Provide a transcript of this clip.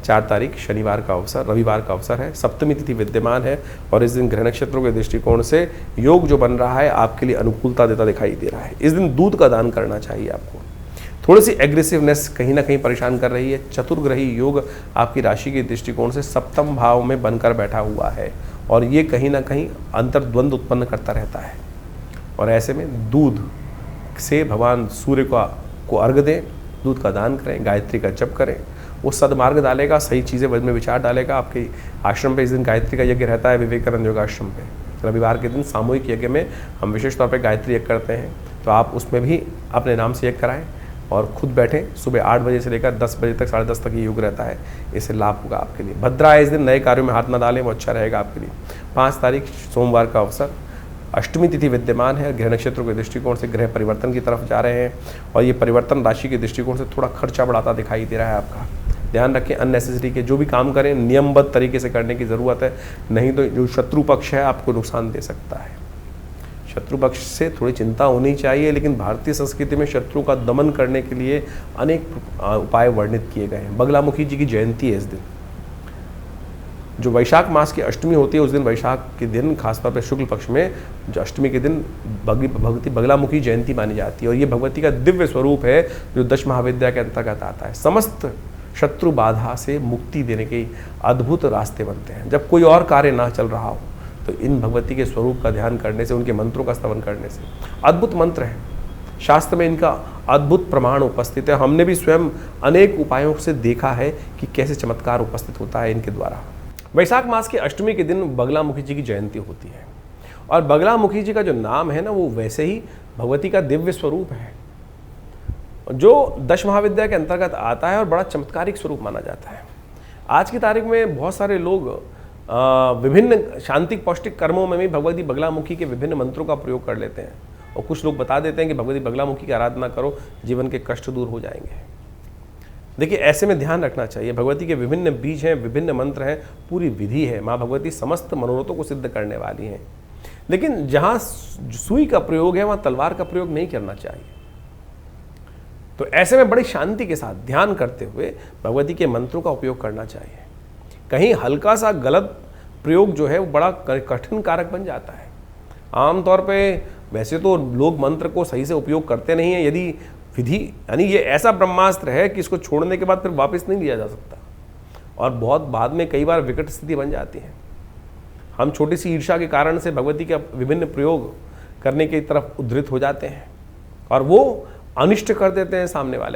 4 तारीख शनिवार का अवसर, रविवार का अवसर है, सप्तमी तिथि विद्यमान है और इस दिन ग्रह नक्षत्रों के दृष्टिकोण से योग जो बन रहा है आपके लिए अनुकूलता देता दिखाई दे रहा है। इस दिन दूध का दान करना चाहिए आपको। थोड़ी सी एग्रेसिवनेस कहीं ना कहीं परेशान कर रही है। चतुर्ग्रही योग आपकी राशि के दृष्टिकोण से सप्तम भाव में बनकर बैठा हुआ है और ये कहीं ना कहीं अंतर्द्वंद उत्पन्न करता रहता है। और ऐसे में दूध से भगवान सूर्य को अर्घ दें, दूध का दान करें, गायत्री का जप करें, वो सदमार्ग डालेगा, सही चीज़ें में विचार डालेगा। आपके आश्रम पे इस दिन गायत्री का यज्ञ रहता है, विवेकानंद योगाश्रम पे। रविवार के दिन सामूहिक यज्ञ में हम विशेष तौर पे गायत्री यज्ञ करते हैं, तो आप उसमें भी अपने नाम से यज्ञ कराएं और खुद बैठें। सुबह 8 बजे से लेकर 10 बजे तक, 10:30 तक ये युग रहता है, इससे लाभ होगा आपके लिए। भद्रा है, इस दिन नए कार्यों में हाथ ना डालें, वो अच्छा रहेगा आपके लिए। 5 तारीख सोमवार का अवसर, अष्टमी तिथि विद्यमान है। ग्रह नक्षत्रों के दृष्टिकोण से ग्रह परिवर्तन की तरफ जा रहे हैं और ये परिवर्तन राशि के दृष्टिकोण से थोड़ा खर्चा बढ़ाता दिखाई दे रहा है आपका। ध्यान रखें, अननेसेसरी के जो भी काम करें नियमबद्ध तरीके से करने की ज़रूरत है, नहीं तो जो शत्रु पक्ष है आपको नुकसान दे सकता है। शत्रु पक्ष से थोड़ी चिंता होनी चाहिए, लेकिन भारतीय संस्कृति में शत्रु का दमन करने के लिए अनेक उपाय वर्णित किए गए हैं। बगलामुखी जी की जयंती है इस दिन। जो वैशाख मास की अष्टमी होती है उस दिन, वैशाख के दिन खासतौर पर शुक्ल पक्ष में जो अष्टमी के दिन भगवती बगलामुखी जयंती मानी जाती है और ये भगवती का दिव्य स्वरूप है जो दश महाविद्या के अंतर्गत आता है। समस्त शत्रु बाधा से मुक्ति देने के अद्भुत रास्ते बनते हैं। जब कोई और कार्य ना चल रहा हो तो इन भगवती के स्वरूप का ध्यान करने से, उनके मंत्रों का स्तवन करने से, अद्भुत मंत्र है, शास्त्र में इनका अद्भुत प्रमाण उपस्थित है। हमने भी स्वयं अनेक उपायों से देखा है कि कैसे चमत्कार उपस्थित होता है इनके द्वारा। वैशाख मास की अष्टमी के दिन बगलामुखी जी की जयंती होती है और बगलामुखी जी का जो नाम है ना, वो वैसे ही भगवती का दिव्य स्वरूप है जो दश महाविद्या के अंतर्गत आता है और बड़ा चमत्कारिक स्वरूप माना जाता है। आज की तारीख में बहुत सारे लोग विभिन्न शांतिक पौष्टिक कर्मों में भी भगवती बगलामुखी के विभिन्न मंत्रों का प्रयोग कर लेते हैं और कुछ लोग बता देते हैं कि भगवती बगलामुखी की आराधना करो, जीवन के कष्ट दूर हो जाएंगे। देखिए, ऐसे में ध्यान रखना चाहिए, भगवती के विभिन्न बीज हैं, विभिन्न मंत्र हैं, पूरी विधि है। माँ भगवती समस्त मनोरथों को सिद्ध करने वाली हैं, लेकिन जहाँ सुई का प्रयोग है वहाँ तलवार का प्रयोग नहीं करना चाहिए। तो ऐसे में बड़ी शांति के साथ ध्यान करते हुए भगवती के मंत्रों का उपयोग करना चाहिए। कहीं हल्का सा गलत प्रयोग जो है वो बड़ा कठिन कारक बन जाता है। आमतौर पे वैसे तो लोग मंत्र को सही से उपयोग करते नहीं हैं, यदि विधि यानी ये ऐसा ब्रह्मास्त्र है कि इसको छोड़ने के बाद फिर वापस नहीं लिया जा सकता और बहुत बाद में कई बार विकट स्थिति बन जाती है। हम छोटी सी ईर्ष्या के कारण से भगवती का विभिन्न प्रयोग करने की तरफ उद्धृत हो जाते हैं और वो अनिष्ट कर देते हैं सामने वाले का।